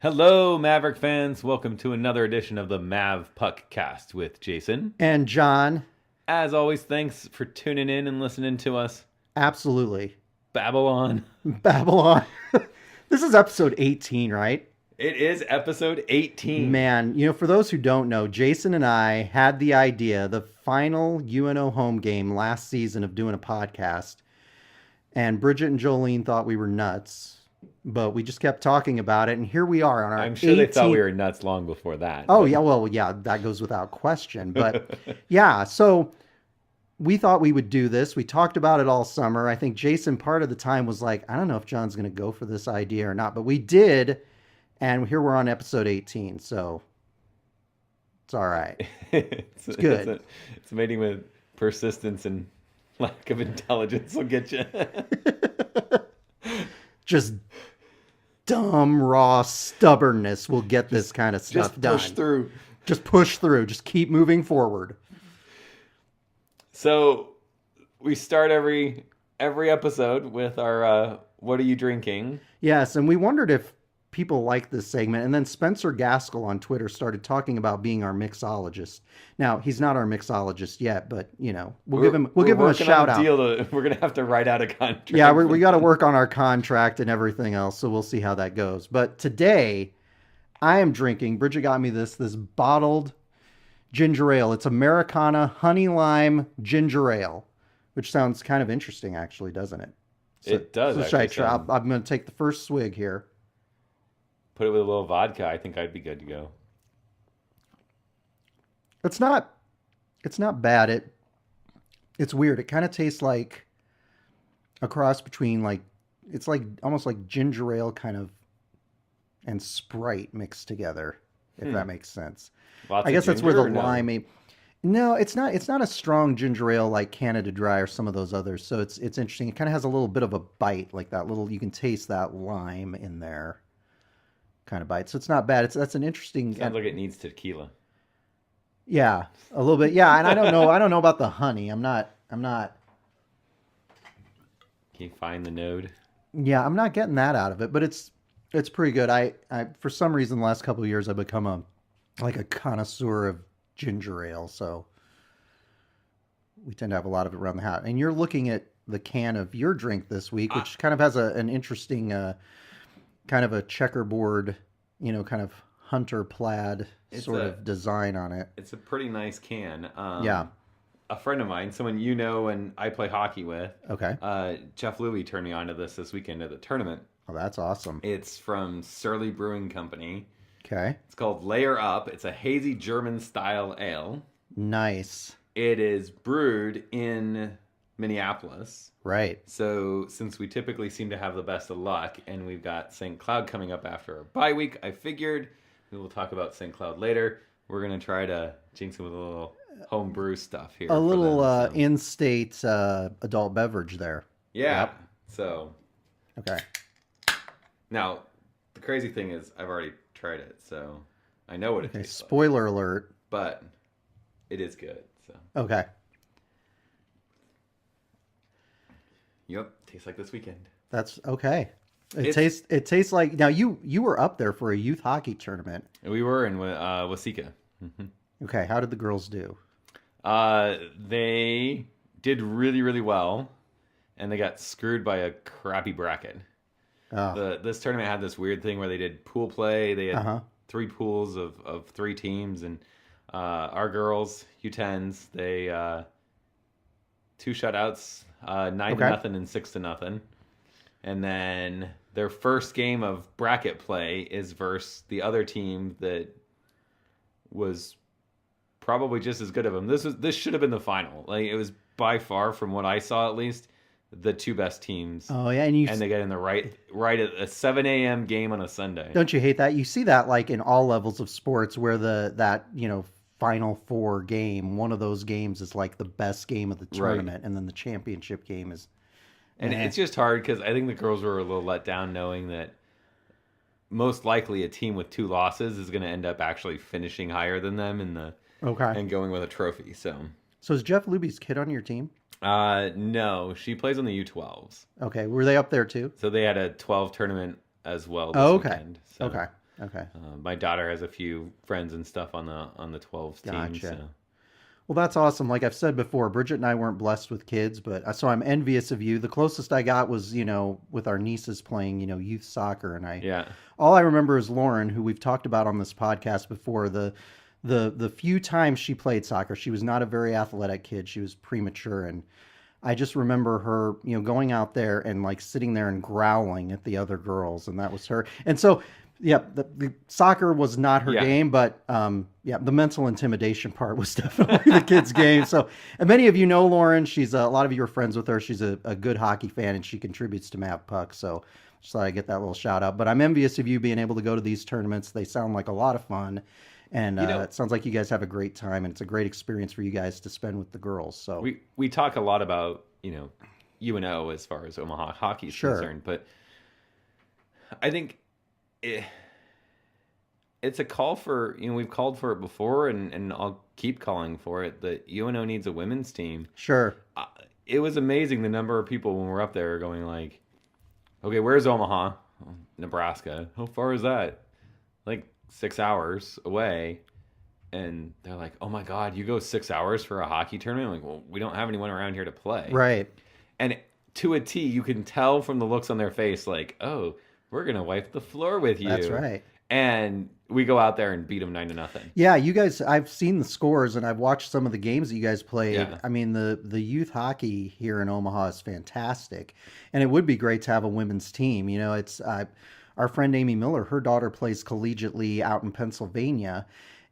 Hello, Maverick fans. Welcome to another edition of the Mavpuckcast with Jason. And John, As always, thanks for tuning in and listening to us. absolutely. Babylon. Babylon. This is episode 18, right? It is episode 18. Man, for those who don't know, Jason and I had the idea, the final UNO home game last season, of doing a podcast. And Bridget and Jolene thought we were nuts, but we just kept talking about it. And here we are on our I'm sure 18th... they thought we were nuts long before that. Oh, yeah. Well, yeah, that goes without question. But yeah, so we thought we would do this. We talked about it all summer. I think Jason part of the time was like, I don't know if John's going to go for this idea or not, but we did. And here we're on episode 18. So it's all right. It's good. It's a meeting with persistence and lack of intelligence will get you. Just dumb, raw stubbornness will get this kind of stuff done. Just push through. Just push through. Just keep moving forward. So we start every episode with our what are you drinking? Yes, and we wondered if people like this segment. And then Spencer Gaskell on Twitter started talking about being our mixologist. Now, he's not our mixologist yet, but we'll give him a shout out. We're gonna have to write out a contract. Yeah, we got to work on our contract and everything else, so we'll see how that goes. But today, I am drinking. Bridget got me this bottled ginger ale. It's Americana honey lime ginger ale, which sounds kind of interesting, actually, doesn't it? So, it does. So should I try? I'm going to take the first swig here. Put it with a little vodka. I think I'd be good to go. It's not bad. It's weird. It kind of tastes like a cross between it's like almost like ginger ale kind of and Sprite mixed together, if that makes sense. Lots I guess of that's where the ginger or lime. No, it's not. It's not a strong ginger ale like Canada Dry or some of those others. So it's interesting. It kind of has a little bit of a bite, like that little. You can taste that lime in there. Kind of bite, so it's not bad. That's an interesting. Sounds like it needs tequila. Yeah, a little bit. Yeah, and I don't know about the honey. I'm not. Can you find the node? Yeah, I'm not getting that out of it, but it's pretty good. I for some reason the last couple of years I've become a connoisseur of ginger ale, so we tend to have a lot of it around the house. And you're looking at the can of your drink this week, which kind of has an interesting. Kind of a checkerboard, kind of hunter plaid sort of design on it. It's a pretty nice can. Yeah. A friend of mine, someone you know and I play hockey with, Okay. Jeff Louie turned me on to this weekend at the tournament. Oh, that's awesome. It's from Surly Brewing Company. Okay. It's called Layer Up. It's a hazy German style ale. Nice. It is brewed in Minneapolis. Right. So since we typically seem to have the best of luck and we've got St. Cloud coming up after our bye week, I figured we will talk about St. Cloud later. We're going to try to jinx it with a little home brew stuff here. A little in-state adult beverage there. Yeah. Yep. So. Okay. Now, the crazy thing is I've already tried it, so I know what it tastes like. Spoiler alert. But it is good. So. Okay. Yep, tastes like this weekend. That's okay. It tastes like now you were up there for a youth hockey tournament. We were in Waseca. Mm-hmm. Okay, how did the girls do? They did really, really well, and they got screwed by a crappy bracket. Oh. This tournament had this weird thing where they did pool play. They had 3 pools of 3 teams, and our girls, U10s, they 2 shutouts, 9-0 and 6-0. And then their first game of bracket play is versus the other team that was probably just as good of them. This should have been the final. Like, it was by far, from what I saw at least, the 2 best teams. Oh yeah, and they get in the right at a 7 a.m. game on a Sunday. Don't you hate that? You see that like in all levels of sports where that Final Four game, one of those games is like the best game of the tournament, and then the championship game is. And it's just hard because I think the girls were a little let down knowing that most likely a team with 2 losses is going to end up actually finishing higher than them and going with a trophy. So is Jeff Luby's kid on your team? No, she plays on the U12s. Okay, were they up there too? So they had a 12 tournament as well this weekend. So, okay. Okay. My daughter has a few friends and stuff on the 12s team. Gotcha. So. Well, that's awesome. Like I've said before, Bridget and I weren't blessed with kids, but so I'm envious of you. The closest I got was, with our nieces playing, youth soccer, and all I remember is Lauren, who we've talked about on this podcast before. The few times she played soccer, she was not a very athletic kid. She was premature, and I just remember her, going out there and like sitting there and growling at the other girls, and that was her. And so, yeah, the soccer was not her game, but the mental intimidation part was definitely the kids' game. So, and many of you know Lauren. She's a lot of you are friends with her. She's a good hockey fan, and she contributes to Mavpuck. So, just thought I'd get that little shout out. But I'm envious of you being able to go to these tournaments. They sound like a lot of fun. And it sounds like you guys have a great time, and it's a great experience for you guys to spend with the girls. So we talk a lot about UNO as far as Omaha hockey is concerned, but I think it's a call for we've called for it before, and I'll keep calling for it. That UNO needs a women's team. Sure, it was amazing the number of people when we're up there going like, okay, where's Omaha, Nebraska? How far is that? Like 6 hours away, and they're like, oh my god, you go 6 hours for a hockey tournament? I'm like, well, we don't have anyone around here to play, right? And to a T, you can tell from the looks on their face, like, oh, we're gonna wipe the floor with you. That's right. And we go out there and beat them 9-0. Yeah, you guys, I've seen the scores and I've watched some of the games that you guys played. Yeah. I mean, the youth hockey here in Omaha is fantastic, and it would be great to have a women's team. It's our friend Amy Miller, her daughter plays collegiately out in Pennsylvania.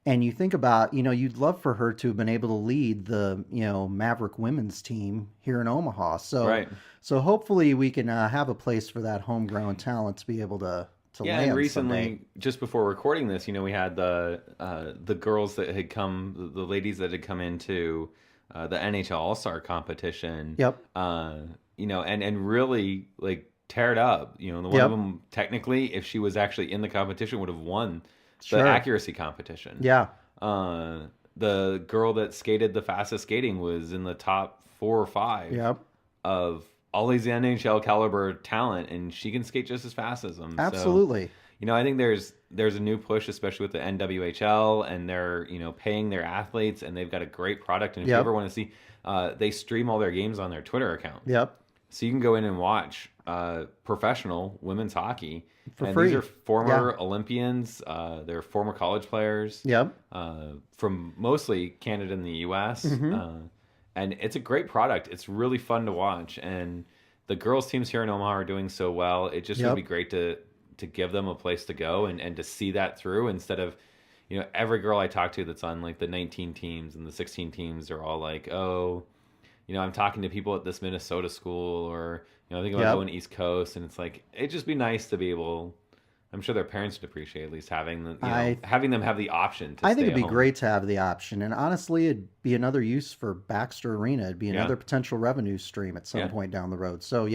And you think about, you'd love for her to have been able to lead the, Maverick women's team here in Omaha. So, so hopefully we can have a place for that homegrown talent to be able to land and recently, someday. Just before recording this, we had the girls that had come, the ladies that had come into the NHL All-Star competition. Yep. And really like tear it up. The one of them, technically, if she was actually in the competition, would have won the accuracy competition. Yeah. The girl that skated the fastest skating was in the top 4 or 5 of all these NHL caliber talent, and she can skate just as fast as them. Absolutely. So, I think there's a new push, especially with the NWHL, and they're paying their athletes, and they've got a great product. And if you ever want to see, they stream all their games on their Twitter account. Yep. So you can go in and watch professional women's hockey for free. These are former Olympians. They're former college players. Yep. From mostly Canada and the U.S. Mm-hmm. And it's a great product. It's really fun to watch. And the girls' teams here in Omaha are doing so well. It just would be great to give them a place to go and to see that through, instead of, every girl I talk to that's on like the 19 teams and the 16 teams are all like, oh, I'm talking to people at this Minnesota school, or, I think about going East Coast, and it's like, it'd just be nice to be able, I'm sure their parents would appreciate at least having them have the option to I think stay it'd be home. great to have the option. And honestly, it'd be another use for Baxter Arena. It'd be another potential revenue stream at some point down the road. So,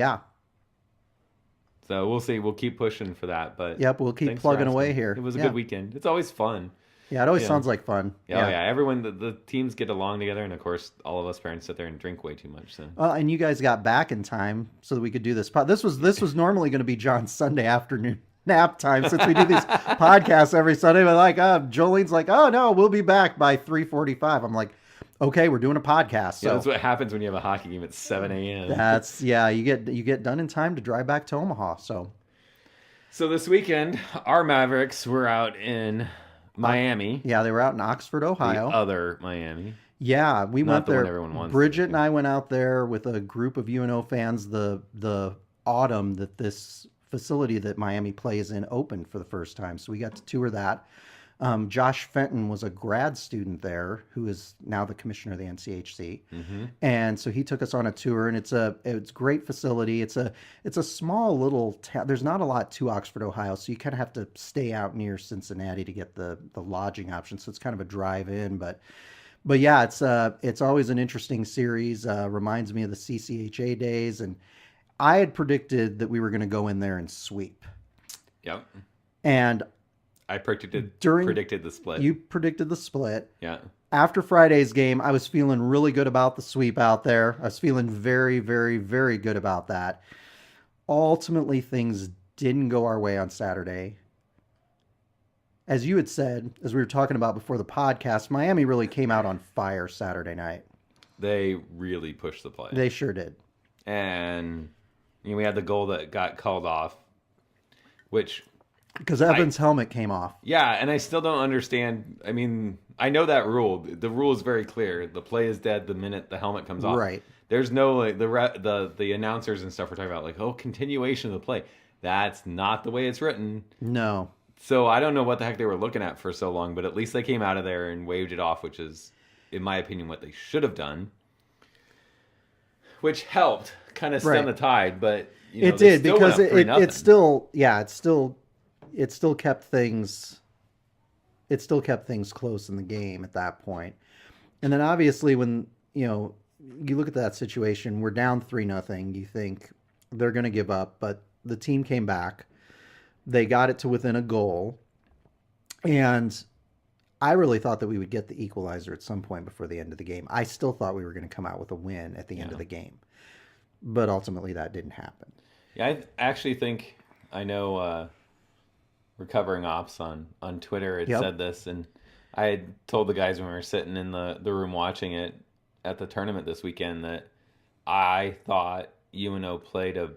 So we'll see. We'll keep pushing for that. But we'll keep plugging away here. It was a good weekend. It's always fun. Yeah, it always sounds like fun. Everyone, the teams get along together, and of course, all of us parents sit there and drink way too much. So. And you guys got back in time so that we could do this. This was normally going to be John's Sunday afternoon nap time, since we do these podcasts every Sunday. But Jolene's like, oh no, we'll be back by 3:45. I'm like, okay, we're doing a podcast. So that's what happens when you have a hockey game at 7 a.m. That's you get done in time to drive back to Omaha. So this weekend, our Mavericks were out in Miami. They were out in Oxford, Ohio. The other Miami. Yeah, we went there. Everyone wants Bridget and I went out there with a group of UNO fans the autumn that this facility that Miami plays in opened for the first time. So we got to tour that. Josh Fenton was a grad student there who is now the commissioner of the NCHC. Mm-hmm. And so he took us on a tour, and it's a great facility. It's a small little town. There's not a lot to Oxford, Ohio, so you kind of have to stay out near Cincinnati to get the lodging option. So it's kind of a drive in, but yeah, it's always an interesting series. Reminds me of the CCHA days, and I had predicted that we were going to go in there and sweep. Yep. And I predicted the split. You predicted the split. Yeah. After Friday's game, I was feeling really good about the sweep out there. I was feeling very, very, very good about that. Ultimately, things didn't go our way on Saturday. as you had said, as we were talking about before the podcast, Miami really came out on fire Saturday night. They really pushed the play. They sure did. And we had the goal that got called off, which... Because Evans' helmet came off. Yeah, and I still don't understand. I mean, I know that rule. The rule is very clear. The play is dead the minute the helmet comes off. Right. There's no, like, the announcers and stuff were talking about, like, oh, continuation of the play. That's not the way it's written. No. So I don't know what the heck they were looking at for so long, but at least they came out of there and waved it off, which is, in my opinion, what they should have done. Which helped kind of stem the tide, but it did, because it still kept things close in the game at that point. And then obviously when you look at that situation, we're down 3-0, you think they're going to give up, but the team came back. They got it to within a goal, and I really thought that we would get the equalizer at some point before the end of the game. I still thought we were going to come out with a win at the end of the game, but ultimately that didn't happen. Yeah, I actually think, I know Recovering Ops on Twitter had said this, and I had told the guys when we were sitting in the room watching it at the tournament this weekend that I thought UNO played a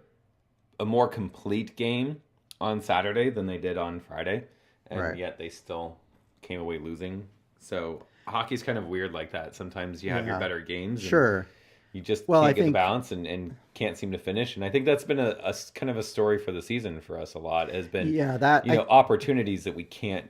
more complete game on Saturday than they did on Friday, and yet they still came away losing. So hockey's kind of weird like that. Sometimes you have your better games. Sure. You just can't get the balance and can't seem to finish. And I think that's been a kind of a story for the season for us a lot. Has been opportunities that we can't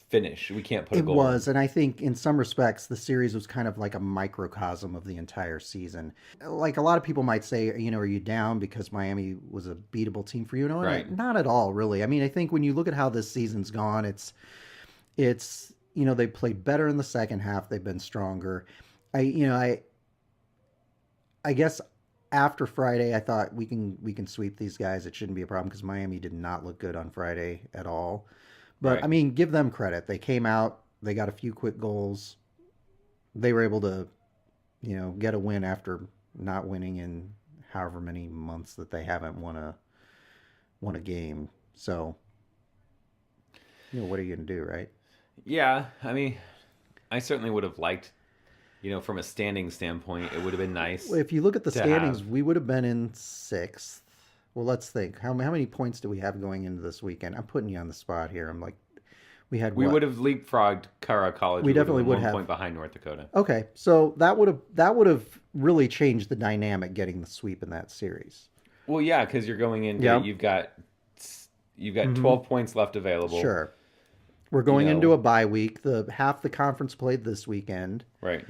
finish. We can't put a goal. It was, and I think in some respects the series was kind of like a microcosm of the entire season. Like a lot of people might say, are you down because Miami was a beatable team for you? Right. Not at all, really. I mean, I think when you look at how this season's gone, it's they played better in the second half. They've been stronger. I guess after Friday, I thought we can sweep these guys. It shouldn't be a problem because Miami did not look good on Friday at all. But, I mean, give them credit. They came out. They got a few quick goals. They were able to, get a win after not winning in however many months that they haven't won a game. So, what are you going to do, right? Yeah, I mean, I certainly would have liked, from a standing standpoint, it would have been nice. Well, if you look at the standings, we would have been in 6th. Well, let's think. How many points do we have going into this weekend? I'm putting you on the spot here. I'm like, we would have leapfrogged Cara College. We definitely would have 1 point behind North Dakota. Okay, so that would have really changed the dynamic getting the sweep in that series. Well, yeah, because you're going into you've got 12 points left available. Sure, we're going into a bye week. Half the conference played this weekend. Right.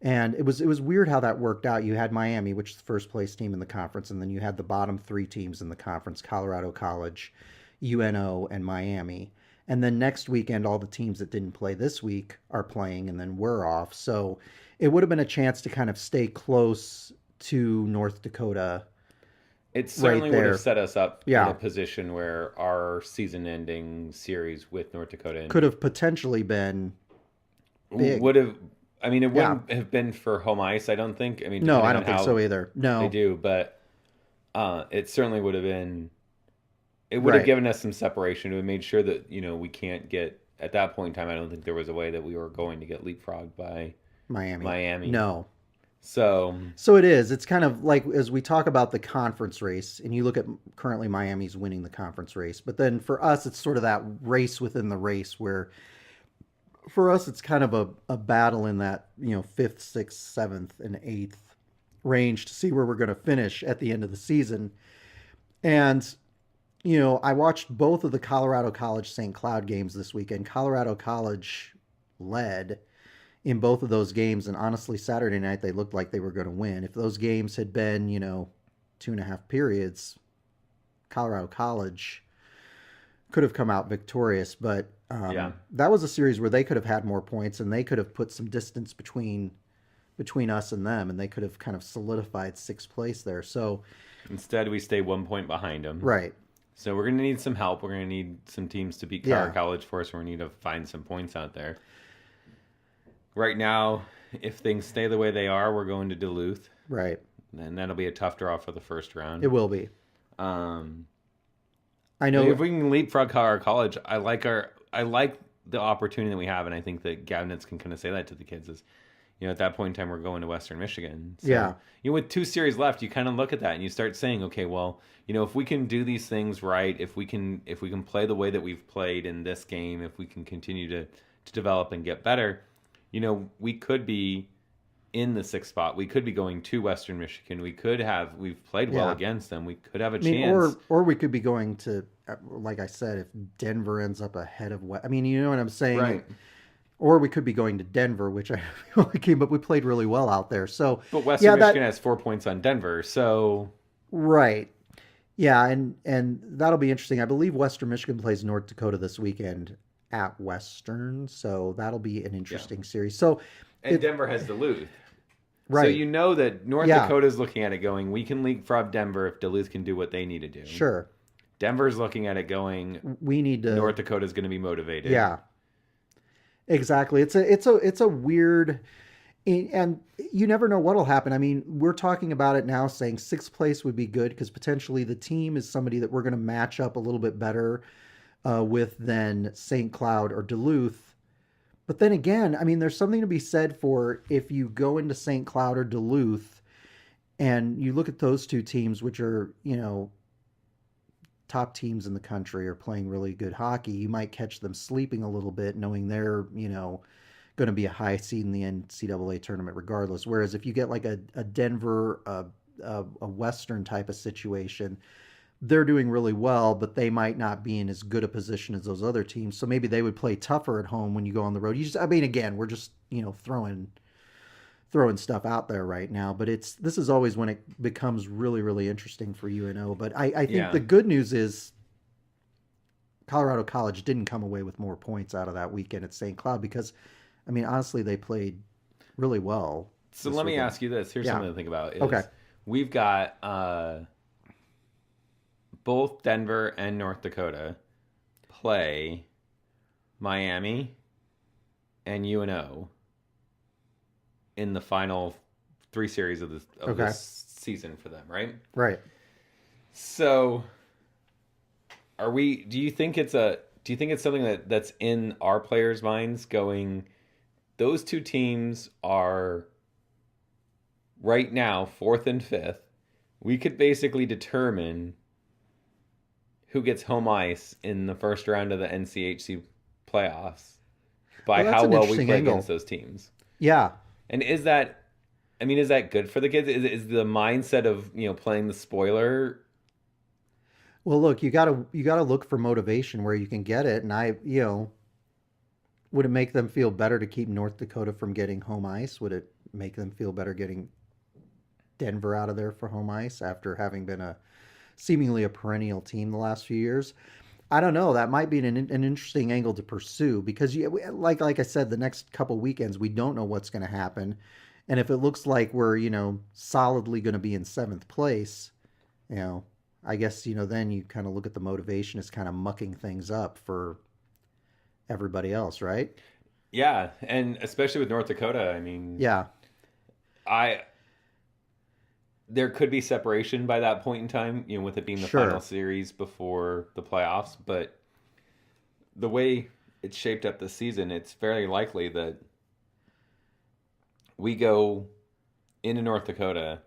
And it was weird how that worked out. You had Miami, which is the first place team in the conference, and then you had the bottom 3 teams in the conference, Colorado College, UNO, and Miami. And then next weekend, all the teams that didn't play this week are playing, and then we're off. So it would have been a chance to kind of stay close to North Dakota. It certainly would have set us up in a position where our season-ending series with North Dakota could have potentially been big. Would have... I mean, it wouldn't have been for home ice, I don't think. I mean, no, I don't think so either. No, they do, but it certainly would have been. It would have given us some separation. It would have made sure that we can't get at that point in time. I don't think there was a way that we were going to get leapfrogged by Miami. No. So it is. It's kind of like as we talk about the conference race, and you look at currently Miami's winning the conference race, but then for us, it's sort of that race within the race where. For us, it's kind of a battle in that 5th, 6th, 7th, and 8th range to see where we're going to finish at the end of the season. And I watched both of the Colorado College St. Cloud games this weekend. Colorado College led in both of those games, and honestly, Saturday night they looked like they were going to win. If those games had been 2.5 periods, Colorado College could have come out victorious, but that was a series where they could have had more points and they could have put some distance between us and them, and they could have kind of solidified 6th place there. So instead, we stay 1 point behind them. Right. So we're going to need some help. We're going to need some teams to beat Cara College for us. We're going to need to find some points out there. Right now, if things stay the way they are, we're going to Duluth. Right. And that'll be a tough draw for the first round. It will be. I know if we can leapfrog Colorado College, I like the opportunity that we have, and I think that Gavnitz can kind of say that to the kids is, at that point in time, we're going to Western Michigan. So, with 2 series left, you kind of look at that and you start saying, okay, well, if we can do these things right, if we can play the way that we've played in this game, if we can continue to develop and get better, we could be in the 6th spot. We could be going to Western Michigan. We've played well against them. We could have a chance. Or we could be going to, like I said, if Denver ends up ahead of West. I mean, you know what I'm saying? Right. Or we could be going to Denver, which I came, but we played really well out there. So, but Western Michigan has 4 points on Denver, so right, yeah, and that'll be interesting. I believe Western Michigan plays North Dakota this weekend at Western, so that'll be an interesting series. So, Denver has Duluth, right? So that North Dakota is looking at it going, we can leapfrog Denver if Duluth can do what they need to do. Sure. Denver's looking at it going, we need to. North Dakota's going to be motivated. Yeah. Exactly. It's a weird, and you never know what'll happen. I mean, we're talking about it now saying 6th place would be good because potentially the team is somebody that we're going to match up a little bit better with than St. Cloud or Duluth. But then again, I mean, there's something to be said for if you go into St. Cloud or Duluth and you look at those 2 teams, which are, top teams in the country are playing really good hockey, you might catch them sleeping a little bit, knowing they're, going to be a high seed in the NCAA tournament regardless. Whereas if you get like a Denver, a Western type of situation, they're doing really well, but they might not be in as good a position as those other teams. So maybe they would play tougher at home when you go on the road. Again, we're just, throwing stuff out there right now, but this is always when it becomes really, really interesting for UNO. But I think the good news is Colorado College didn't come away with more points out of that weekend at St. Cloud because, I mean, honestly, they played really well. So let me ask you this. Here's something to think about. Okay. We've got both Denver and North Dakota play Miami and UNO in the final 3 series of this season for them, right? Right. So, do you think it's something that's in our players' minds going, those 2 teams are right now 4th and 5th. We could basically determine who gets home ice in the first round of the NCHC playoffs by how well we play against those teams. Yeah. And is that good for the kids? Is the mindset of, playing the spoiler? Well, look, you gotta look for motivation where you can get it. And would it make them feel better to keep North Dakota from getting home ice? Would it make them feel better getting Denver out of there for home ice after having been seemingly a perennial team the last few years? I don't know. That might be an interesting angle to pursue because, like I said, the next couple weekends we don't know what's going to happen, and if it looks like we're solidly going to be in 7th place, I guess then you kind of look at the motivation as kind of mucking things up for everybody else, right? Yeah, and especially with North Dakota, I mean, yeah, there could be separation by that point in time, with it being the final series before the playoffs. But the way it's shaped up this season, it's very likely that we go into North Dakota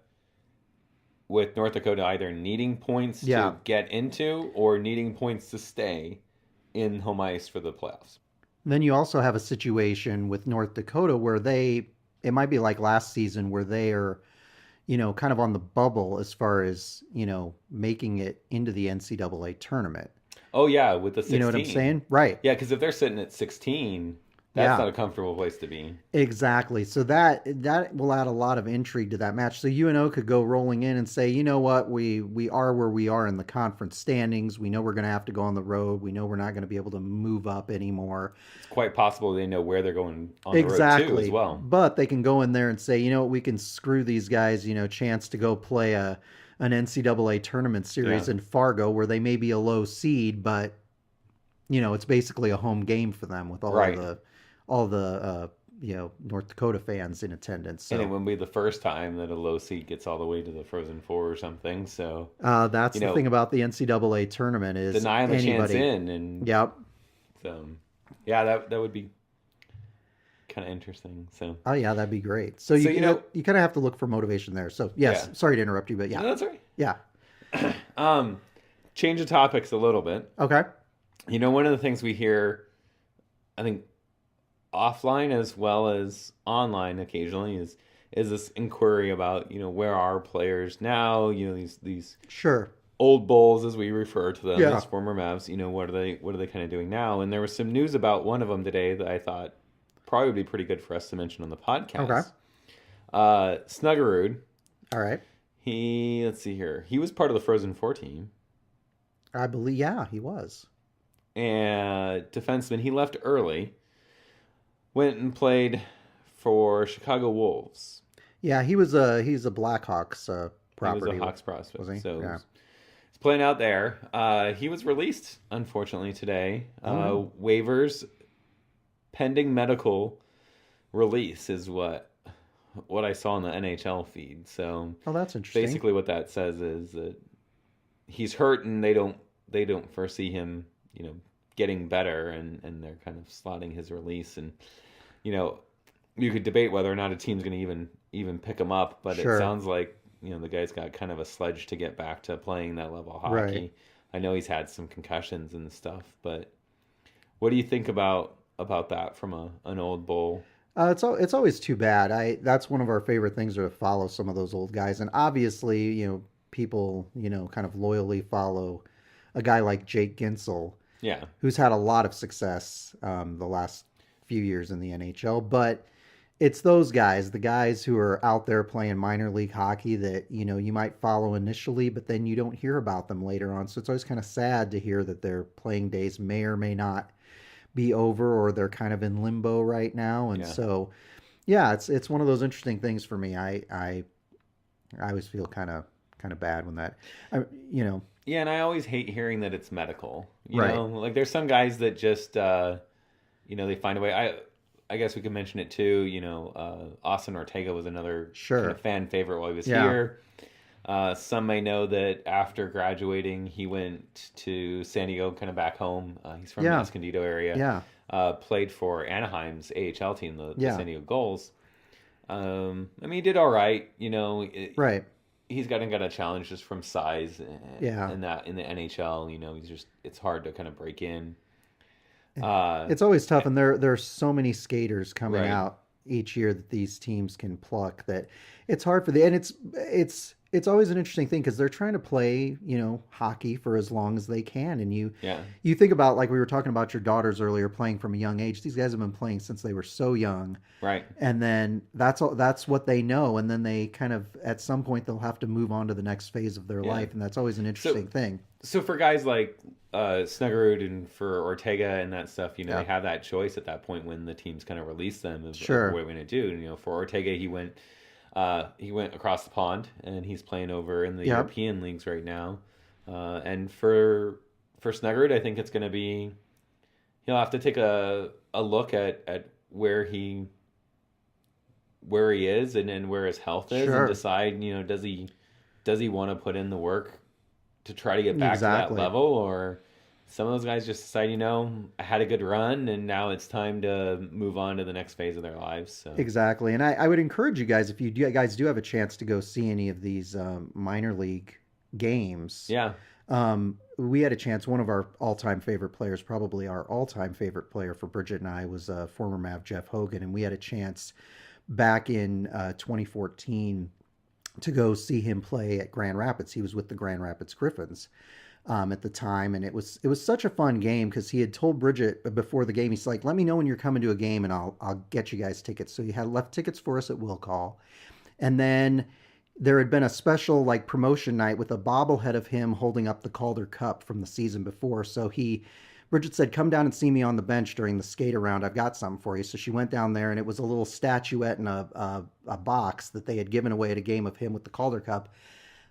with North Dakota either needing points to get into or needing points to stay in home ice for the playoffs. Then you also have a situation with North Dakota where it might be like last season where they are kind of on the bubble as far as, making it into the NCAA tournament. Oh, yeah, with the 16. You know what I'm saying? Right. Yeah, because if they're sitting at 16, that's not a comfortable place to be. Exactly. So that will add a lot of intrigue to that match. So UNO could go rolling in and say, you know what, we are where we are in the conference standings. We know we're going to have to go on the road. We know we're not going to be able to move up anymore. It's quite possible they know where they're going on the road too as well. But they can go in there and say, you know what, we can screw these guys, chance to go play an NCAA tournament series in Fargo where they may be a low seed, but it's basically a home game for them with all the North Dakota fans in attendance. So. And it wouldn't be the first time that a low seed gets all the way to the Frozen Four or something. So that's the thing about the NCAA tournament is denying the chance in, and yep. So Yeah, that would be kind of interesting. So. Oh yeah, that'd be great. So you know you kind of have to look for motivation there. So yes, sorry to interrupt you, but yeah, no, that's all right. Yeah. Change the topics a little bit. Okay. You know, one of the things we hear, I think, offline as well as online occasionally is this inquiry about, you know, where are players now? You know, these Sure. old bulls, as we refer to them, Yeah. these former Mavs. You know, what are they kind of doing now? And there was some news about one of them today that I thought probably would be pretty good for us to mention on the podcast. Okay. Snuggerud. All right. Let's see here. He was part of the Frozen Four team. I believe, yeah, he was. And defenseman, he left early. Went and played for Chicago Wolves. Yeah, he's a Blackhawks property. He was a Hawks prospect. Was he? So yeah. he's playing out there. He was released, unfortunately, today. Waivers pending medical release is what I saw on the NHL feed. So that's interesting. basically what that says is that he's hurt and they don't foresee him, you know, getting better, and they're kind of slotting his release. And you know, you could debate whether or not a team's going to even pick him up, but Sure. It sounds like, you know, the guy's got kind of a sledge to get back to playing that level of hockey. Right. I know he's had some concussions and stuff, but what do you think about that from an old bull? It's always too bad. That's one of our favorite things, to follow some of those old guys, and obviously, you know, people, you know, kind of loyally follow a guy like Jake Ginsel, Yeah. who's had a lot of success the last few years in the NHL. But it's those guys, the guys who are out there playing minor league hockey, that, you know, you might follow initially, but then you don't hear about them later on. So it's always kind of sad to hear that their playing days may or may not be over, or they're kind of in limbo right now. And so, yeah, it's one of those interesting things for me. I always feel kind of bad when that, you know. Yeah, and I always hate hearing that it's medical. You Right. know, like there's some guys that just, you know, they find a way. I guess we could mention it too. You know, Austin Ortega was another kind of fan favorite while he was here. Some may know that after graduating, he went to San Diego, kind of back home. He's from the Escondido area. Yeah. Played for Anaheim's AHL team, the Yeah. San Diego Gulls. I mean, he did all right. You know, Right. he's got a challenge just from size. Yeah. In the NHL, you know, it's hard to kind of break in. It's always tough, and there's so many skaters coming Right. out each year that these teams can pluck, that it's hard for and it's always an interesting thing, because they're trying to play, you know, hockey for as long as they can. And you think about, like we were talking about your daughters earlier, playing from a young age. These guys have been playing since they were so young. Right. And then that's what they know. And then they kind of, at some point, they'll have to move on to the next phase of their life. And that's always an interesting thing. So for guys like Snuggerud and for Ortega and that stuff, you know, they have that choice at that point when the teams kind of release them of what we're going to do. And, you know, for Ortega, he went across the pond, and he's playing over in the European leagues right now. And for Snuggerud, I think it's going to be, he'll have to take a look at where he is and where his health is, and decide, you know, does he want to put in the work to try to get back to that level, or some of those guys just decide, you know, I had a good run and now it's time to move on to the next phase of their lives. So. Exactly. And I would encourage you guys, if you guys do have a chance to go see any of these minor league games. Yeah. We had a chance. One of our all-time favorite players, probably our all-time favorite player for Bridget and I, was former Mav Jeff Hogan. And we had a chance back in 2014 to go see him play at Grand Rapids. He was with the Grand Rapids Griffins at the time, and it was such a fun game, because he had told Bridget before the game, he's like, let me know when you're coming to a game and I'll get you guys tickets. So he had left tickets for us at Will Call. And then there had been a special like promotion night with a bobblehead of him holding up the Calder Cup from the season before. So Bridget said, come down and see me on the bench during the skate around. I've got something for you. So she went down there, and it was a little statuette in a box that they had given away at a game of him with the Calder Cup.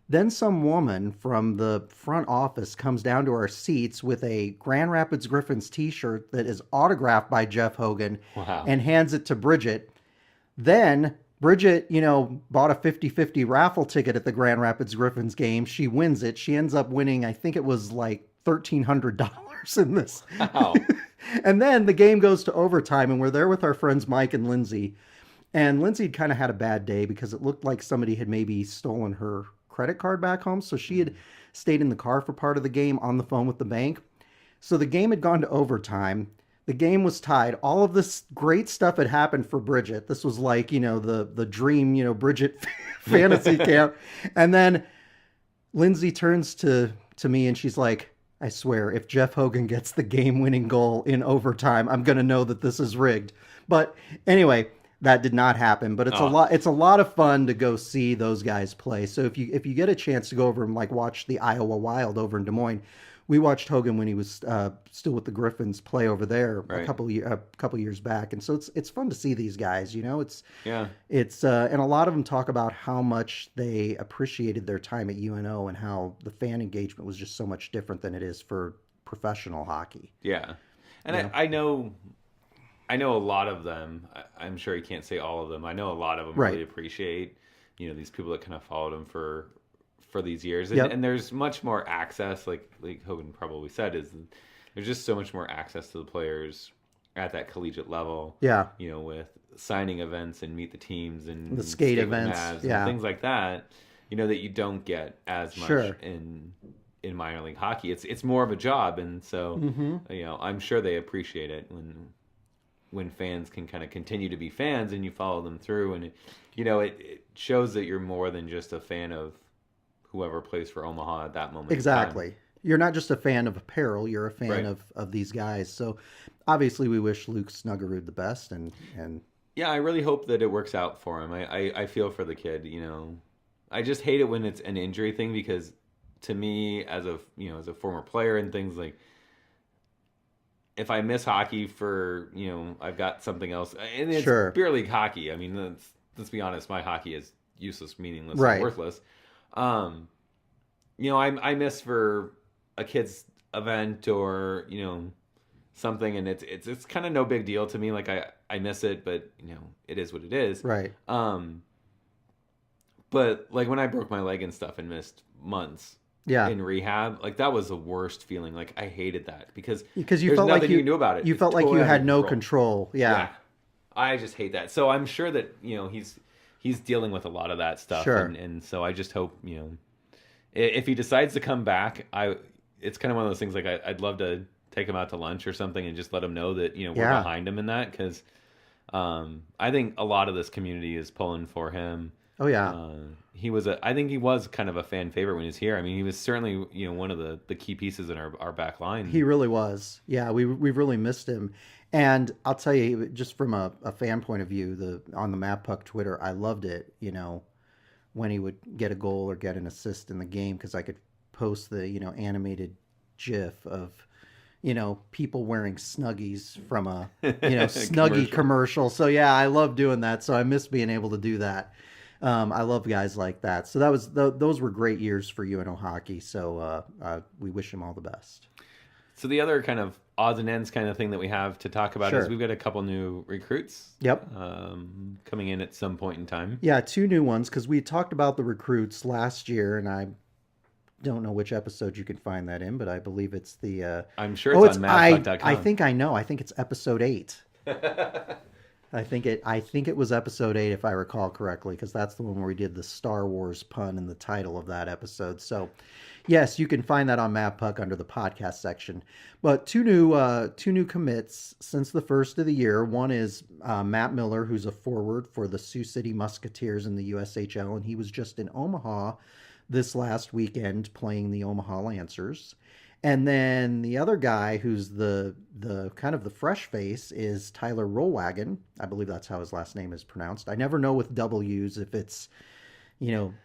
Then some woman from the front office comes down to our seats with a Grand Rapids Griffins t-shirt that is autographed by Jeff Hogan. Wow. And hands it to Bridget. Then Bridget, you know, bought a 50-50 raffle ticket at the Grand Rapids Griffins game. She wins it. She ends up winning, I think it was like $1,300 in this. Wow. And then the game goes to overtime, and we're there with our friends Mike and Lindsay. And Lindsay kind of had a bad day because it looked like somebody had maybe stolen her credit card back home. So she had stayed in the car for part of the game on the phone with the bank. So the game had gone to overtime. The game was tied. All of this great stuff had happened for Bridget. This was like, the dream, Bridget fantasy camp. And then Lindsay turns to me and she's like, I swear, if Jeff Hogan gets the game-winning goal in overtime, I'm going to know that this is rigged. But anyway, that did not happen. But it's a lot of fun to go see those guys play. So if you get a chance to go over and watch the Iowa Wild over in Des Moines, we watched Hogan when he was still with the Griffins play over there a couple years back, and so it's fun to see these guys. It's and a lot of them talk about how much they appreciated their time at UNO and how the fan engagement was just so much different than it is for professional hockey. Yeah, and I know a lot of them. I'm sure you can't say all of them. I know a lot of them really appreciate these people that kind of followed them for these years, and there's much more access, like Hogan probably said, there's just so much more access to the players at that collegiate level. Yeah, with signing events and meet the teams and the skate events, and things like that. That you don't get as much in minor league hockey. It's more of a job, and so I'm sure they appreciate it when fans can kind of continue to be fans and you follow them through, and it shows that you're more than just a fan of whoever plays for Omaha at that moment. Exactly. You're not just a fan of apparel, you're a fan of these guys. So obviously we wish Luke Snuggerud the best and yeah, I really hope that it works out for him. I feel for the kid, I just hate it when it's an injury thing, because to me as a former player and things, like if I miss hockey for, I've got something else, and it's beer league hockey. I mean, let's be honest, my hockey is useless, meaningless, and worthless. I miss for a kid's event or something, and it's kind of no big deal to me. Like I miss it, but it is what it is. Right. But like when I broke my leg and stuff and missed months in rehab, like that was the worst feeling. Like I hated that because you there's felt nothing like you knew about it. You felt like you had no control. Yeah. I just hate that. So I'm sure that he's dealing with a lot of that stuff. Sure. And so I just hope, if he decides to come back, it's kind of one of those things, like I'd love to take him out to lunch or something and just let him know that, we're behind him in that. Because I think a lot of this community is pulling for him. Oh, yeah. I think he was kind of a fan favorite when he was here. I mean, he was certainly, one of the key pieces in our back line. He really was. Yeah, we've really missed him. And I'll tell you, just from a fan point of view, on the Mavpuck Twitter, I loved it, when he would get a goal or get an assist in the game, because I could post the, animated GIF of, people wearing Snuggies from a, Snuggie commercial. So, yeah, I love doing that. So I miss being able to do that. I love guys like that. So those were great years for UNO hockey. So we wish him all the best. So the other kind of odds and ends kind of thing that we have to talk about is we've got a couple new recruits. Yep. Coming in at some point in time. Yeah, 2 new ones, because we talked about the recruits last year, and I don't know which episode you can find that in, but I believe it's the... I'm sure it's on Mavpuck.com. I think I know. I think it's episode 8. I think it was episode 8, if I recall correctly, because that's the one where we did the Star Wars pun in the title of that episode. So, yes, you can find that on Mavpuck under the podcast section. But two new commits since the first of the year. One is Matt Miller, who's a forward for the Sioux City Musketeers in the USHL, and he was just in Omaha this last weekend playing the Omaha Lancers. And then the other guy who's the kind of the fresh face is Tyler Rollwagon. I believe that's how his last name is pronounced. I never know with W's if it's,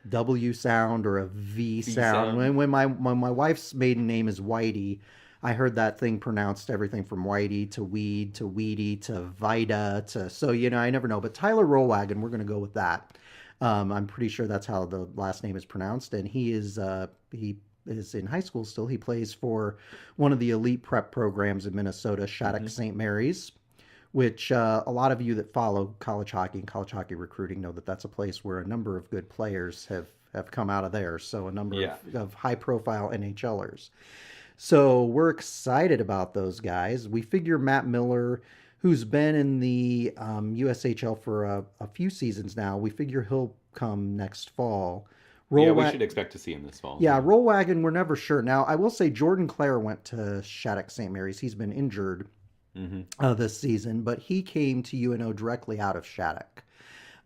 W sound or a V sound. When my wife's maiden name is Whitey, I heard that thing pronounced everything from Whitey to Weed to Weedy to Vita to, so, I never know. But Tyler Rollwagon, we're going to go with that. I'm pretty sure that's how the last name is pronounced. And he is in high school still. He plays for one of the elite prep programs in Minnesota, Shattuck St. Mary's, which a lot of you that follow college hockey and college hockey recruiting know that that's a place where a number of good players have come out of there. So a number of high-profile NHLers. So we're excited about those guys. We figure Matt Miller, who's been in the USHL for a few seasons now, we figure he'll come next fall. Yeah, we should expect to see him this fall. Yeah, Roll Wagon, we're never sure. Now, I will say Jordan Clare went to Shattuck St. Mary's. He's been injured this season, but he came to UNO directly out of Shattuck.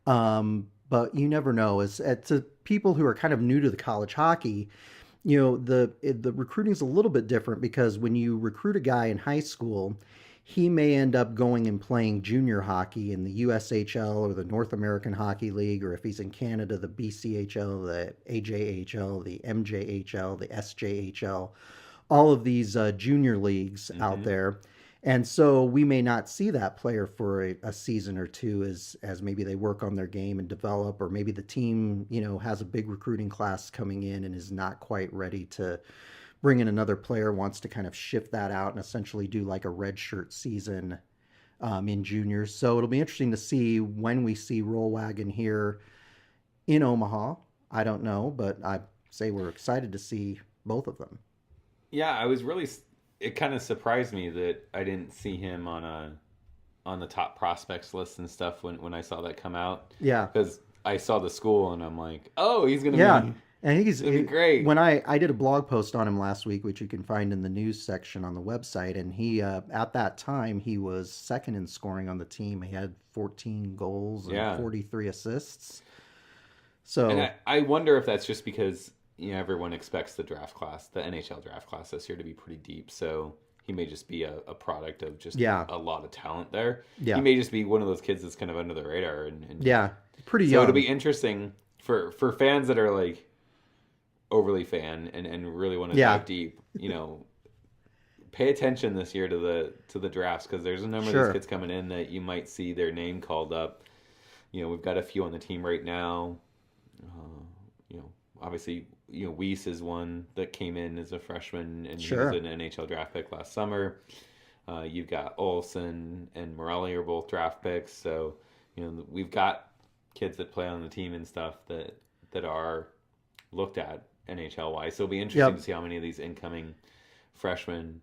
But you never know. To people who are kind of new to the college hockey, the recruiting is a little bit different because when you recruit a guy in high school, he may end up going and playing junior hockey in the USHL or the North American Hockey League, or if he's in Canada, the BCHL, the AJHL, the MJHL, the SJHL, all of these junior leagues out there. And so we may not see that player for a season or two as maybe they work on their game and develop, or maybe the team, has a big recruiting class coming in and is not quite ready to bring in another player, wants to kind of shift that out and essentially do like a redshirt season in juniors. So it'll be interesting to see when we see Roll Wagon here in Omaha. I don't know, but I say we're excited to see both of them. Yeah, it kind of surprised me that I didn't see him on the top prospects list and stuff when I saw that come out. Yeah, because I saw the school and I'm like, oh, he's gonna be. And he's great. When I did a blog post on him last week, which you can find in the news section on the website, and he at that time he was second in scoring on the team. He had 14 goals and 43 assists. So and I wonder if that's just because everyone expects the NHL draft class this year to be pretty deep. So he may just be a product of just a lot of talent there. Yeah. He may just be one of those kids that's kind of under the radar and pretty young. So it'll be interesting for fans that are like overly fan and really want to dive deep, pay attention this year to the drafts, because there's a number of these kids coming in that you might see their name called up. We've got a few on the team right now. Obviously, Weiss is one that came in as a freshman and he was an NHL draft pick last summer. You've got Olsen and Morelli are both draft picks. So, we've got kids that play on the team and stuff that are looked at NHL-wise. So it'll be interesting to see how many of these incoming freshmen,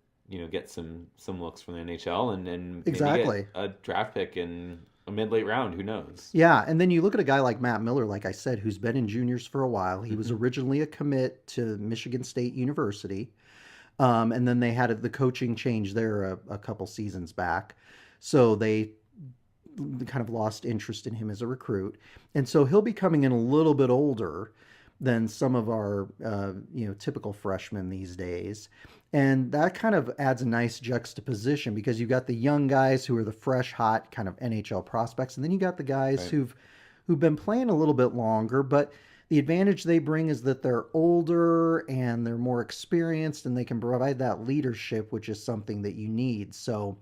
get some looks from the NHL and maybe get a draft pick in a mid-late round. Who knows? Yeah, and then you look at a guy like Matt Miller, like I said, who's been in juniors for a while. He was originally a commit to Michigan State University, and then they had the coaching change there a couple seasons back. So they kind of lost interest in him as a recruit. And so he'll be coming in a little bit older than some of our typical freshmen these days. And that kind of adds a nice juxtaposition, because you've got the young guys who are the fresh, hot kind of NHL prospects, and then you got the guys who've been playing a little bit longer, but the advantage they bring is that they're older and they're more experienced and they can provide that leadership, which is something that you need. So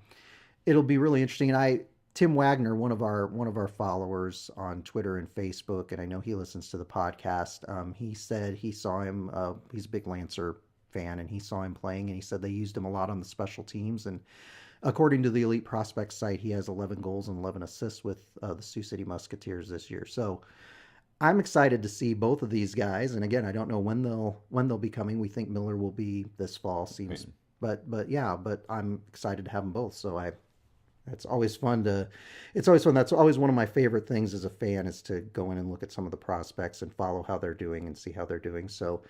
it'll be really interesting. And Tim Wagner, one of our followers on Twitter and Facebook, and I know he listens to the podcast, he said he saw him, he's a big Lancer fan, and he saw him playing, and he said they used him a lot on the special teams. And according to the Elite Prospects site, he has 11 goals and 11 assists with the Sioux City Musketeers this year. So I'm excited to see both of these guys. And again, I don't know when they'll be coming. We think Miller will be this fall, seems, but I'm excited to have them both. So it's always fun. That's always one of my favorite things as a fan, is to go in and look at some of the prospects and follow how they're doing and see how they're doing. So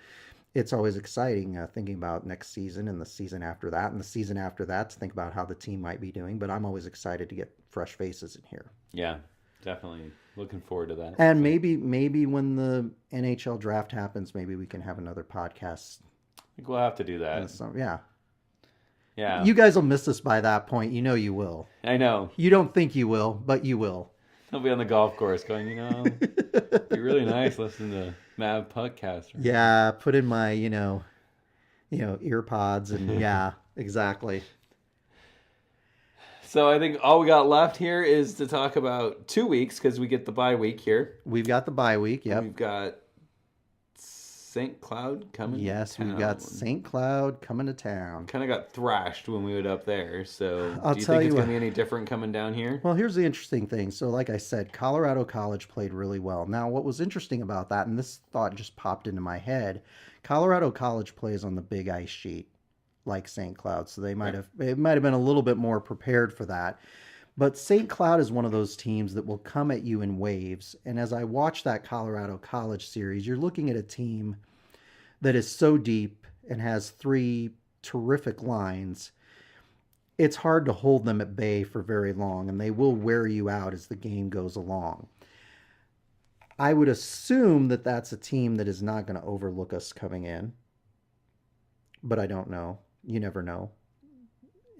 it's always exciting thinking about next season and the season after that and the season after that, to think about how the team might be doing. But I'm always excited to get fresh faces in here. Yeah, definitely looking forward to that. And maybe when the NHL draft happens, maybe we can have another podcast. I think we'll have to do that. Yeah. You guys will miss us by that point. You will. I know. You don't think you will, but you will. I'll be on the golf course going, it'd be really nice listening to Mavpuckcast. Right? Yeah, put in my, ear pods and yeah, exactly. So I think all we got left here is to talk about 2 weeks, because we get the bye week here. We've got the bye week, yep. We've got St. Cloud coming to town. We've got St. Cloud coming to town. Kind of got thrashed when we went up there, so do you think it's going to be any different coming down here? Well, here's the interesting thing. So like I said, Colorado College played really well. Now, what was interesting about that, and this thought just popped into my head, Colorado College plays on the big ice sheet. like St. Cloud, so it might have been a little bit more prepared for that. But St. Cloud is one of those teams that will come at you in waves. And as I watch that Colorado College series, you're looking at a team that is so deep and has 3 terrific lines. It's hard to hold them at bay for very long, and they will wear you out as the game goes along. I would assume that that's a team that is not going to overlook us coming in, but I don't know. You never know.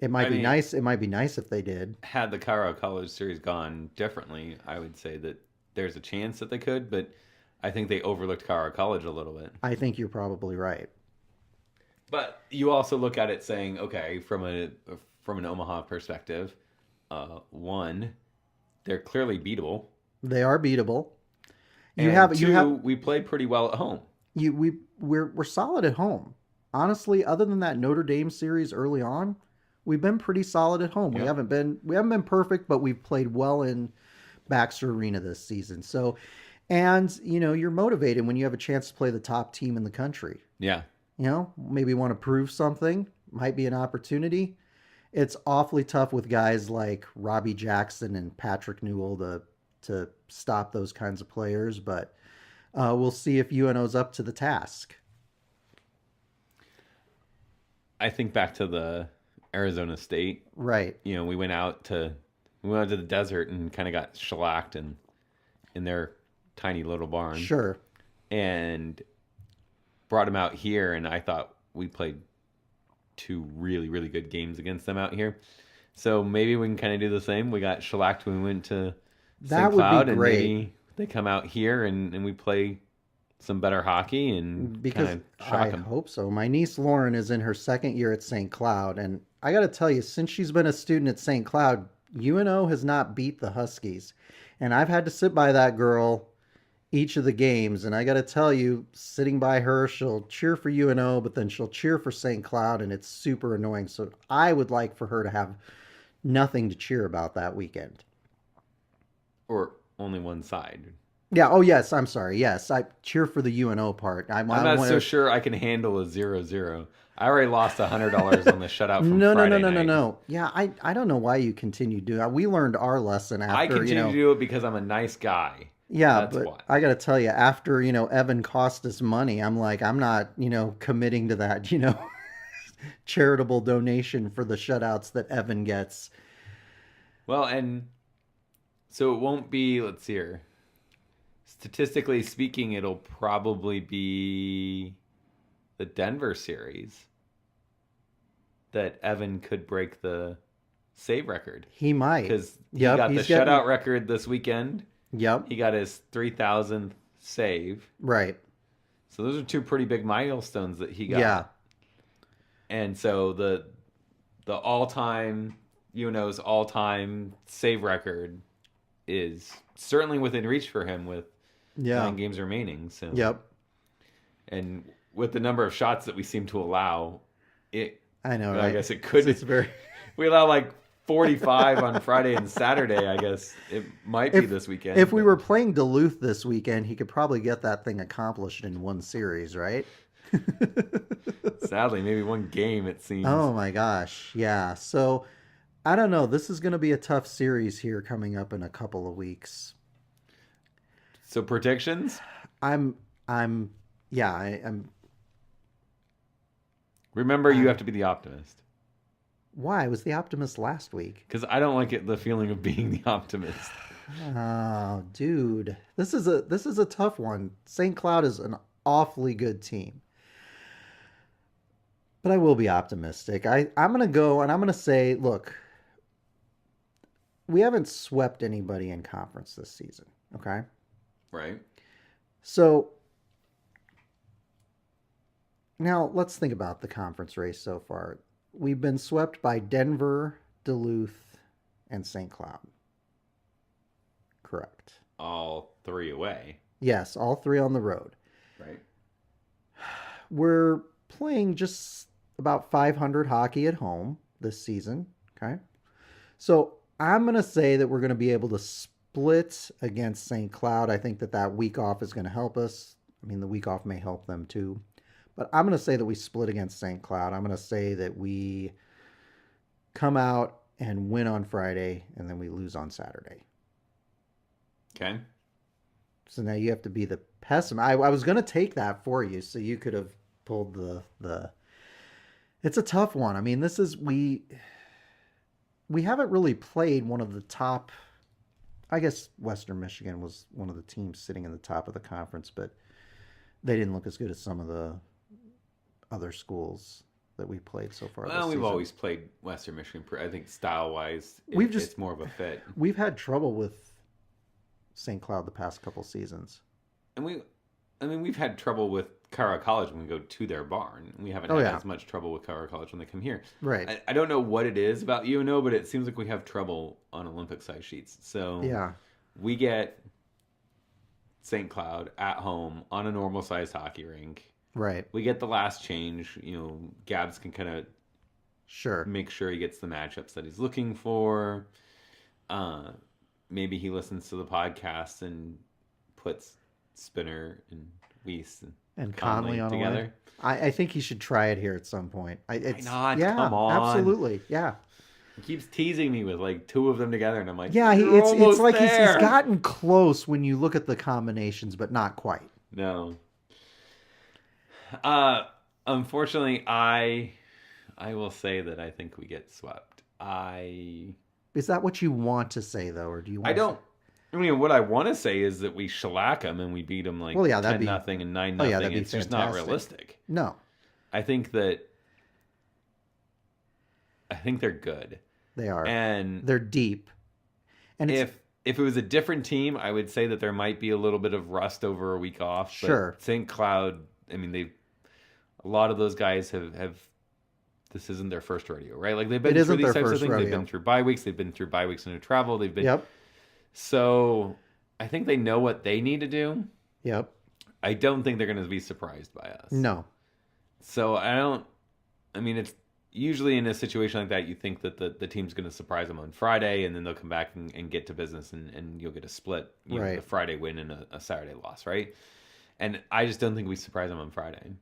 It might be nice. It might be nice if they did. Had the Colorado College series gone differently, I would say that there's a chance that they could, but I think they overlooked Colorado College a little bit. I think you're probably right. But you also look at it saying, okay, from an Omaha perspective, one, they're clearly beatable. They are beatable. We play pretty well at home. We're solid at home. Honestly, other than that Notre Dame series early on, we've been pretty solid at home. Yeah. We haven't been perfect, but we've played well in Baxter Arena this season. So, and you're motivated when you have a chance to play the top team in the country. Yeah. Maybe want to prove something. Might be an opportunity. It's awfully tough with guys like Robbie Jackson and Patrick Newell to stop those kinds of players, but we'll see if UNO's up to the task. I think back to the Arizona State. Right. We went out to the desert and kind of got shellacked in their tiny little barn. Sure. And brought them out here, and I thought we played 2 really, really good games against them out here. So maybe we can kind of do the same. We got shellacked when we went to St. Cloud, and maybe they come out here and we play some better hockey and kind of shock them. I hope so. My niece Lauren is in her 2nd year at St. Cloud, and I got to tell you, since she's been a student at St. Cloud, UNO has not beat the Huskies. And I've had to sit by that girl each of the games, and I got to tell you, sitting by her, she'll cheer for UNO, but then she'll cheer for St. Cloud, and it's super annoying. So I would like for her to have nothing to cheer about that weekend. Or only one side. Yeah. Oh, yes. I'm sorry. Yes, I cheer for the UNO part. I'm not so sure I can handle a 0-0. I already lost $100 on the shutout from Friday night. No. Yeah, I don't know why you continue to do that. We learned our lesson after. I continue to do it because I'm a nice guy. Yeah, that's but why. I got to tell you, after, Evan cost us money, I'm like, I'm not, committing to that, charitable donation for the shutouts that Evan gets. Well, and so it won't be, let's see here. Statistically speaking, it'll probably be the Denver series that Evan could break the save record. He might. Because he got the shutout record this weekend. Yep. He got his 3,000th save. Right. So those are 2 pretty big milestones that he got. Yeah. And so the all-time, UNO's all-time save record is certainly within reach for him with 9 games remaining. So. Yep. And with the number of shots that we seem to allow, I know, right? I guess it could. It's very... We allow like 45 on Friday and Saturday. I guess it might be this weekend. If we were playing Duluth this weekend, he could probably get that thing accomplished in one series, right? Sadly, maybe one game, it seems. Oh my gosh. Yeah. So I don't know. This is going to be a tough series here coming up in a couple of weeks. So predictions? I'm Remember, you have to be the optimist. Why? I was the optimist last week. Because I don't like the feeling of being the optimist. Oh, dude. This is a tough one. St. Cloud is an awfully good team. But I will be optimistic. I'm going to go and I'm going to say, look, we haven't swept anybody in conference this season, okay? Right. So now let's think about the conference race so far. We've been swept by Denver, Duluth, and St. Cloud. Correct. All 3 away. Yes, all 3 on the road. Right. We're playing just about 500 hockey at home this season. Okay. So I'm going to say that we're going to be able to split against St. Cloud. I think that week off is going to help us. I mean, the week off may help them too. But I'm going to say that we split against St. Cloud. I'm going to say that we come out and win on Friday, and then we lose on Saturday. Okay. So now you have to be the pessimist. I was going to take that for you, so you could have pulled the. It's a tough one. I mean, we haven't really played one of the top. I guess Western Michigan was one of the teams sitting in the top of the conference, but they didn't look as good as some of the other schools that we played so far. Well, we've always played Western Michigan. I think style-wise, it's more of a fit. We've had trouble with St. Cloud the past couple seasons. And we've had trouble with Cara College when we go to their barn. We haven't had as much trouble with Cara College when they come here. Right. I don't know what it is about UNO, but it seems like we have trouble on Olympic size sheets. So yeah, we get St. Cloud at home on a normal sized hockey rink. Right. We get the last change. Gabs can kind of make sure he gets the matchups that he's looking for. Maybe he listens to the podcast and puts Spinner and Weiss and Conley on together. I think he should try it here at some point. Why not? Yeah, come on. Absolutely. Yeah. He keeps teasing me with like two of them together, and I'm like, yeah, it's like he's gotten close when you look at the combinations, but not quite. No. Unfortunately, I will say that I think we get swept. Is that what you want to say though, or do you? I mean, what I want to say is that we shellac them and we beat them like 10-0 and 9-0. It's just not realistic. No. I think they're good. They are. And they're deep. And if it was a different team, I would say that there might be a little bit of rust over a week off. Sure. But St. Cloud, I mean, a lot of those guys have this isn't their first rodeo, right? Like they've been through these types of things. Rodeo. They've been through bye weeks. They've been through bye weeks into travel. They've been. Yep. So I think they know what they need to do. Yep. I don't think they're going to be surprised by us. No. So it's usually in a situation like that, you think that the team's going to surprise them on Friday, and then they'll come back and get to business, and you'll get a split, right. A Friday win and a Saturday loss, right? And I just don't think we surprise them on Friday.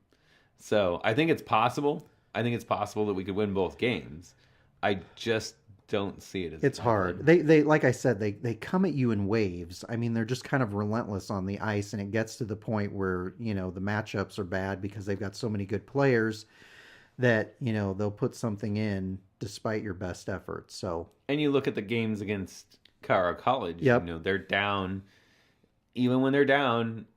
So I think it's possible. I think it's possible that we could win both games. I just don't see it as it's hard. They like I said, they come at you in waves. I mean, they're just kind of relentless on the ice, and it gets to the point where, the matchups are bad because they've got so many good players that, they'll put something in despite your best efforts. So, and you look at the games against Cara College, yep. They're down. Even when they're down,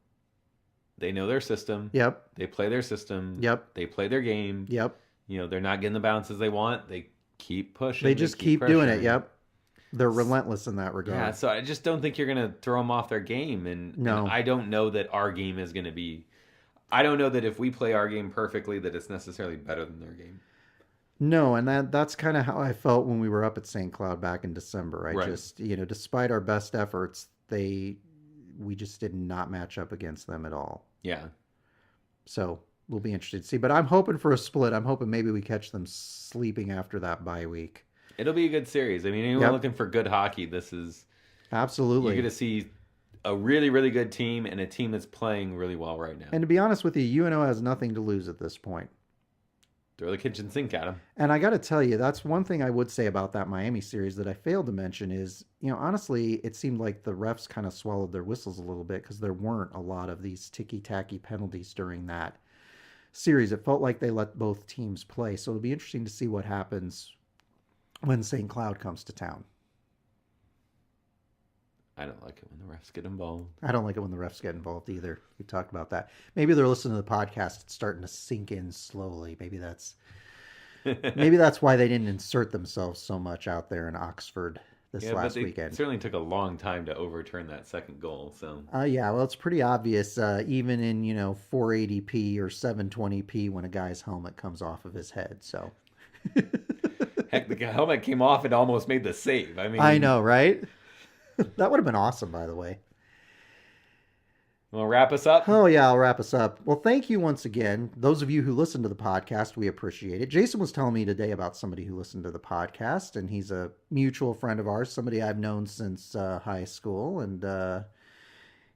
they know their system. Yep. They play their system. Yep. They play their game. Yep. They're not getting the bounces they want. They keep pushing. They just keep doing it. Yep. They're relentless in that regard. Yeah, so I just don't think you're going to throw them off their game. And I don't know that our game is going to be... I don't know that if we play our game perfectly that it's necessarily better than their game. No, and that's kind of how I felt when we were up at St. Cloud back in December. Just, despite our best efforts, we just did not match up against them at all. Yeah. So we'll be interested to see. But I'm hoping for a split. I'm hoping maybe we catch them sleeping after that bye week. It'll be a good series. I mean, anyone looking for good hockey, this is... Absolutely. You're going to see a really, really good team and a team that's playing really well right now. And to be honest with you, UNO has nothing to lose at this point. Throw the kitchen sink at them. And I got to tell you, that's one thing I would say about that Miami series that I failed to mention is, honestly, it seemed like the refs kind of swallowed their whistles a little bit because there weren't a lot of these ticky-tacky penalties during that series. It felt like they let both teams play. So it'll be interesting to see what happens when St. Cloud comes to town. I don't like it when the refs get involved. I don't like it when the refs get involved either. We talked about that. Maybe they're listening to the podcast. It's starting to sink in slowly. Maybe that's why they didn't insert themselves so much out there in Oxford this last weekend. It certainly took a long time to overturn that second goal. So well, it's pretty obvious, even in 480p or 720p when a guy's helmet comes off of his head. So heck, the helmet came off and almost made the save. I mean, I know, right? That would have been awesome, by the way. Well, wrap us up? Oh, yeah, I'll wrap us up. Well, thank you once again. Those of you who listen to the podcast, we appreciate it. Jason was telling me today about somebody who listened to the podcast, and he's a mutual friend of ours, somebody I've known since high school, and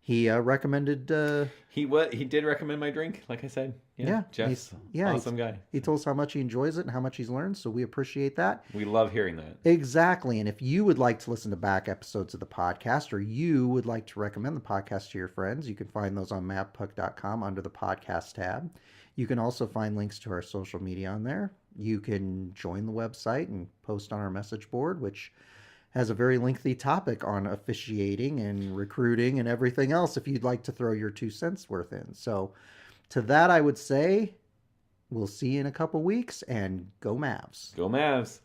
he recommended... He did recommend my drink, like I said. Yeah, Jeff's awesome guy. He told us how much he enjoys it and how much he's learned, so we appreciate that. We love hearing that. Exactly. And if you would like to listen to back episodes of the podcast, or you would like to recommend the podcast to your friends, you can find those on Mavpuck.com under the podcast tab. You can also find links to our social media on there. You can join the website and post on our message board, which has a very lengthy topic on officiating and recruiting and everything else if you'd like to throw your 2 cents worth in. So to that, I would say we'll see you in a couple weeks, and go Mavs. Go Mavs.